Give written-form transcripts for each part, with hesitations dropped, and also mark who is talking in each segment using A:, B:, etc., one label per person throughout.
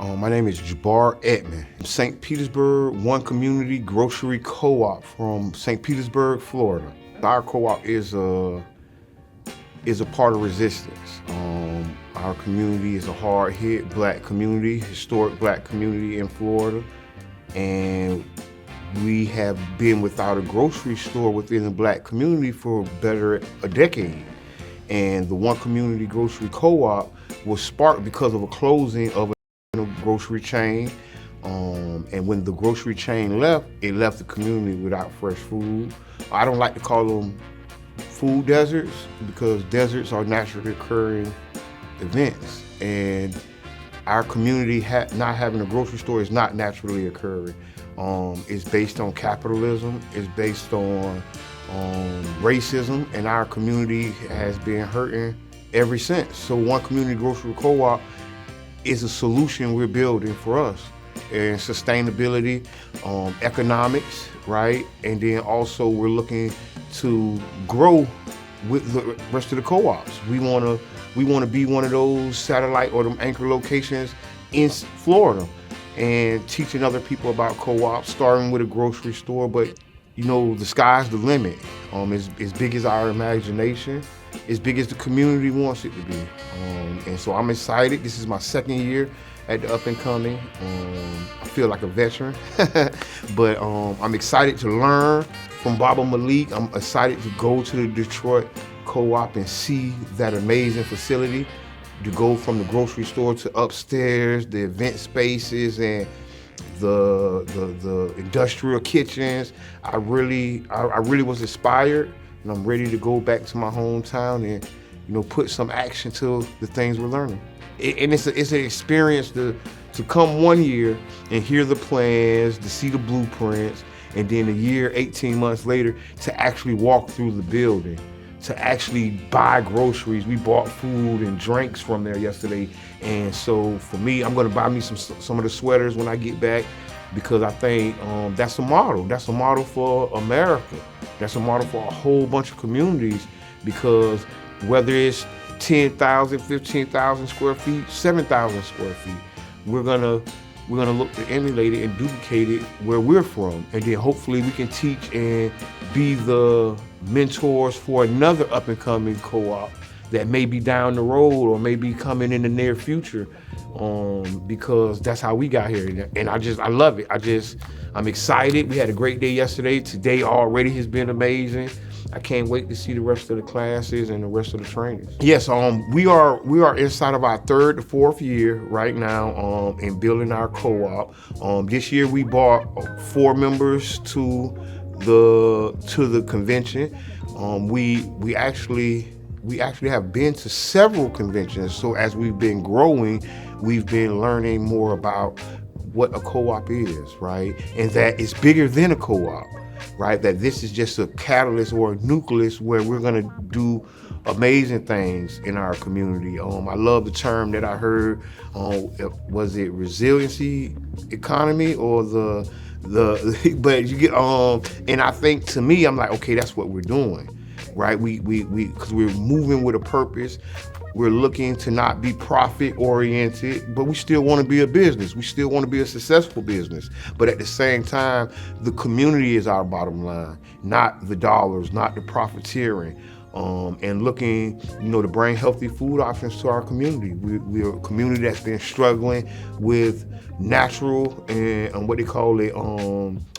A: My name is Jabaar Edmond. St. Petersburg One Community Grocery Co-op from St. Petersburg, Florida. Our co-op is a part of resistance. Our community is a hard-hit black community, historic black community in Florida, and we have been without a grocery store within the black community for better a decade. And the One Community Grocery Co-op was sparked because of a closing of a grocery chain. And when the grocery chain left, it left the community without fresh food. I don't like to call them food deserts because deserts are naturally occurring events. And our community not having a grocery store is not naturally occurring. It's based on capitalism, it's based on racism, and our community has been hurting ever since. So One Community Grocery Co-op is a solution we're building for us, and sustainability, economics, right? And then also we're looking to grow with the rest of the co-ops. We want to be one of those satellite or them anchor locations in Florida, and teaching other people about co-ops, starting with a grocery store. But you know, the sky's the limit. As big as our imagination, as big as the community wants it to be. And so I'm excited. This is my second year at the Up and Coming. I feel like a veteran, but I'm excited to learn from Baba Malik. I'm excited to go to the Detroit Co-op and see that amazing facility, to go from the grocery store to upstairs, the event spaces, and the industrial kitchens. I really was inspired, and I'm ready to go back to my hometown and, you know, put some action to the things we're learning. And it's an experience to come 1 year and hear the plans, to see the blueprints, and then a year, 18 months later, to actually walk through the building, to actually buy groceries. We bought food and drinks from there yesterday. And so for me, I'm gonna buy me some of the sweaters when I get back, because I think that's a model. That's a model for America. That's a model for a whole bunch of communities, because whether it's 10,000, 15,000 square feet, 7,000 square feet, we're gonna look to emulate it and duplicate it where we're from. And then hopefully we can teach and be the mentors for another up and coming co-op that may be down the road or may be coming in the near future, because that's how we got here. And I love it. I'm excited. We had a great day yesterday. Today already has been amazing. I can't wait to see the rest of the classes and the rest of the trainings. Yes, we are inside of our third to fourth year right now, in building our co-op. This year we brought 4 members to the convention. We actually have been to several conventions. So as we've been growing, we've been learning more about what a co-op is, right? And that it's bigger than a co-op, right? That this is just a catalyst or a nucleus where we're gonna do amazing things in our community. I love the term that I heard, was it resiliency economy or but you get, and I think, to me, I'm like, okay, that's what we're doing, right? Because we're moving with a purpose. We're looking to not be profit oriented, but we still want to be a business. We still want to be a successful business. But at the same time, the community is our bottom line, not the dollars, not the profiteering. And looking, you know, to bring healthy food options to our community. We're a community that's been struggling with natural and what they call it,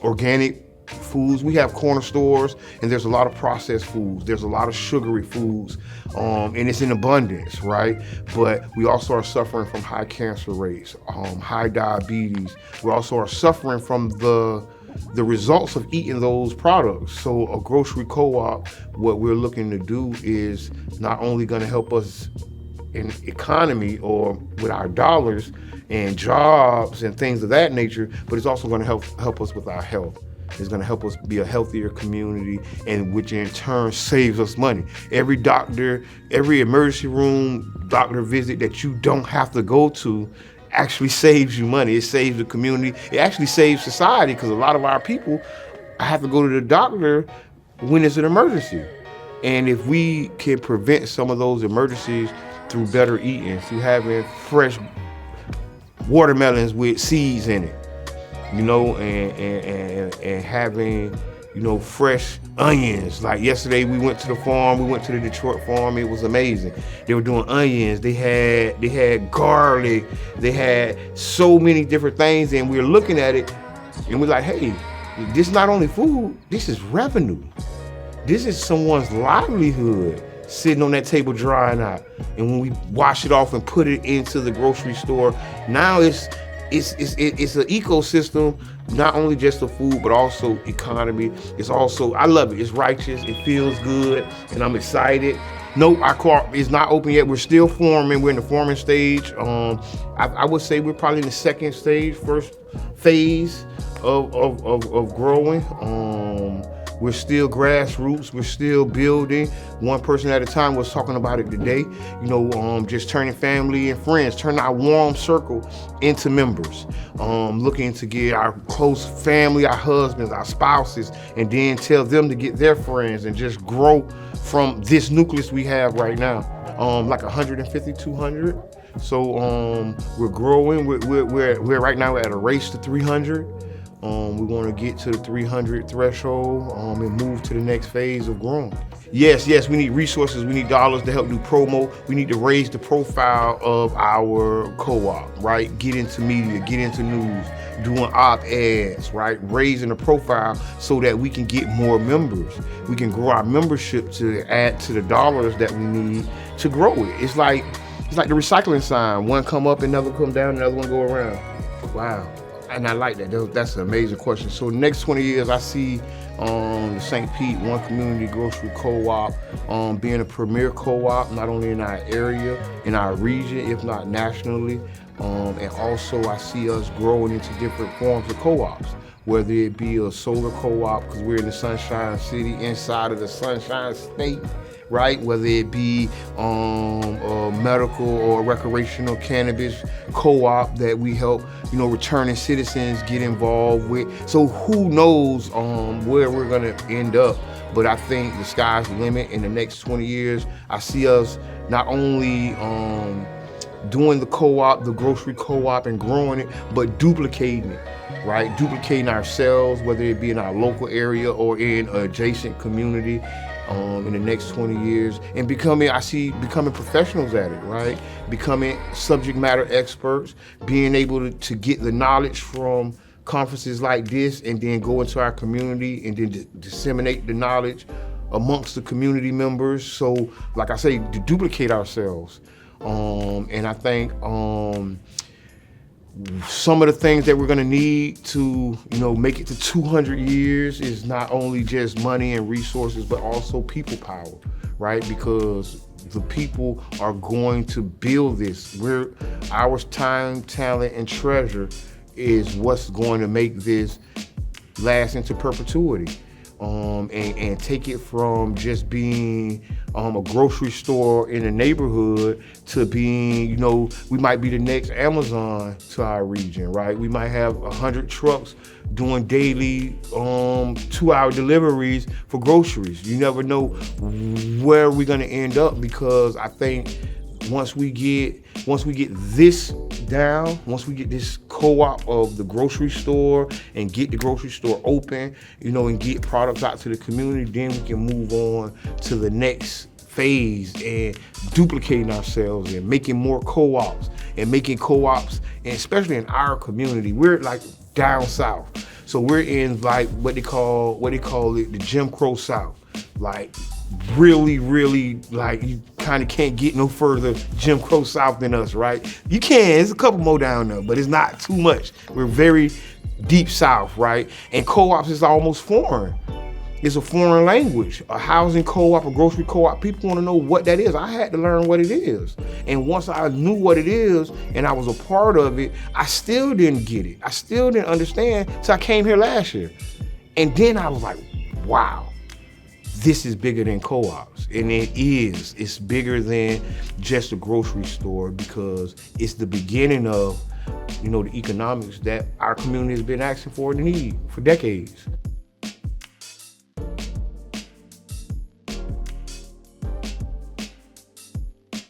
A: organic foods. We have corner stores, and there's a lot of processed foods. There's a lot of sugary foods, and it's in abundance, right? But we also are suffering from high cancer rates, high diabetes. We also are suffering from the results of eating those products. So a grocery co-op, what we're looking to do is not only going to help us in economy or with our dollars and jobs and things of that nature, but it's also going to help us with our health. It's going to help us be a healthier community, and which in turn saves us money. Every doctor, every emergency room doctor visit that you don't have to go to actually saves you money. It saves the community. It actually saves society, because a lot of our people have to go to the doctor when it's an emergency. And if we can prevent some of those emergencies through better eating, through having fresh watermelons with seeds in it, you know, and having, you know, fresh onions. Like yesterday we went to the farm, we went to the Detroit farm, it was amazing. They were doing onions, they had garlic, they had so many different things, and we were looking at it and we're like, hey, this is not only food, this is revenue. This is someone's livelihood sitting on that table drying out. And when we wash it off and put it into the grocery store, now it's an ecosystem, not only just the food, but also economy. It's also, I love it. It's righteous, it feels good, and I'm excited. No, our co-op is not open yet. We're still forming. We're in the forming stage. I would say we're probably in the second stage, first phase of growing. We're still grassroots, we're still building. One person at a time. Was talking about it today. You know, just turning family and friends, turning our warm circle into members. Looking to get our close family, our husbands, our spouses, and then tell them to get their friends and just grow from this nucleus we have right now. Like 150, 200. So we're growing. We're right now at a race to 300. We want to get to the 300 threshold and move to the next phase of growing. Yes, we need resources. We need dollars to help do promo. We need to raise the profile of our co-op, right? Get into media, get into news, doing op-eds, right? Raising the profile so that we can get more members. We can grow our membership to add to the dollars that we need to grow it. It's like the recycling sign. One come up, another come down, another one go around. Wow. And I like that. That's an amazing question. So the next 20 years, I see the St. Pete One Community Grocery Co-op being a premier co-op, not only in our area, in our region, if not nationally. And also I see us growing into different forms of co-ops, whether it be a solar co-op, because we're in the Sunshine City, inside of the Sunshine State, right? Whether it be a medical or recreational cannabis co-op that we help, you know, returning citizens get involved with. So who knows where we're gonna end up, but I think the sky's the limit. In the next 20 years, I see us not only doing the co-op, the grocery co-op and growing it, but duplicating it, right? Duplicating ourselves, whether it be in our local area or in an adjacent community. In the next 20 years, and becoming professionals at it, right? Becoming subject matter experts, being able to get the knowledge from conferences like this, and then go into our community and then disseminate the knowledge amongst the community members. So, like I say, to duplicate ourselves. And I think some of the things that we're gonna need to, you know, make it to 200 years is not only just money and resources, but also people power, right? Because the people are going to build this. Our time, talent, and treasure is what's going to make this last into perpetuity. And take it from just being a grocery store in a neighborhood to being, you know, we might be the next Amazon to our region, right? We might have 100 trucks doing daily 2-hour deliveries for groceries. You never know where we're gonna end up, because I think once we get this down, once we get this co-op of the grocery store and get the grocery store open, you know, and get products out to the community, then we can move on to the next phase and duplicating ourselves and making more co-ops and especially in our community. We're like down south. So we're in like what they call it the Jim Crow South. Like really, like you kind of can't get no further Jim Crow South than us, right? You can, there's a couple more down there, but it's not too much. We're very deep south, right? And co-ops is almost foreign. It's a foreign language. A housing co-op, a grocery co-op, people want to know what that is. I had to learn what it is. And once I knew what it is and I was a part of it, I still didn't get it. I still didn't understand, so I came here last year. And then I was like, wow. This is bigger than co-ops, and it is. It's bigger than just a grocery store, because it's the beginning of, you know, the economics that our community has been asking for and need for decades.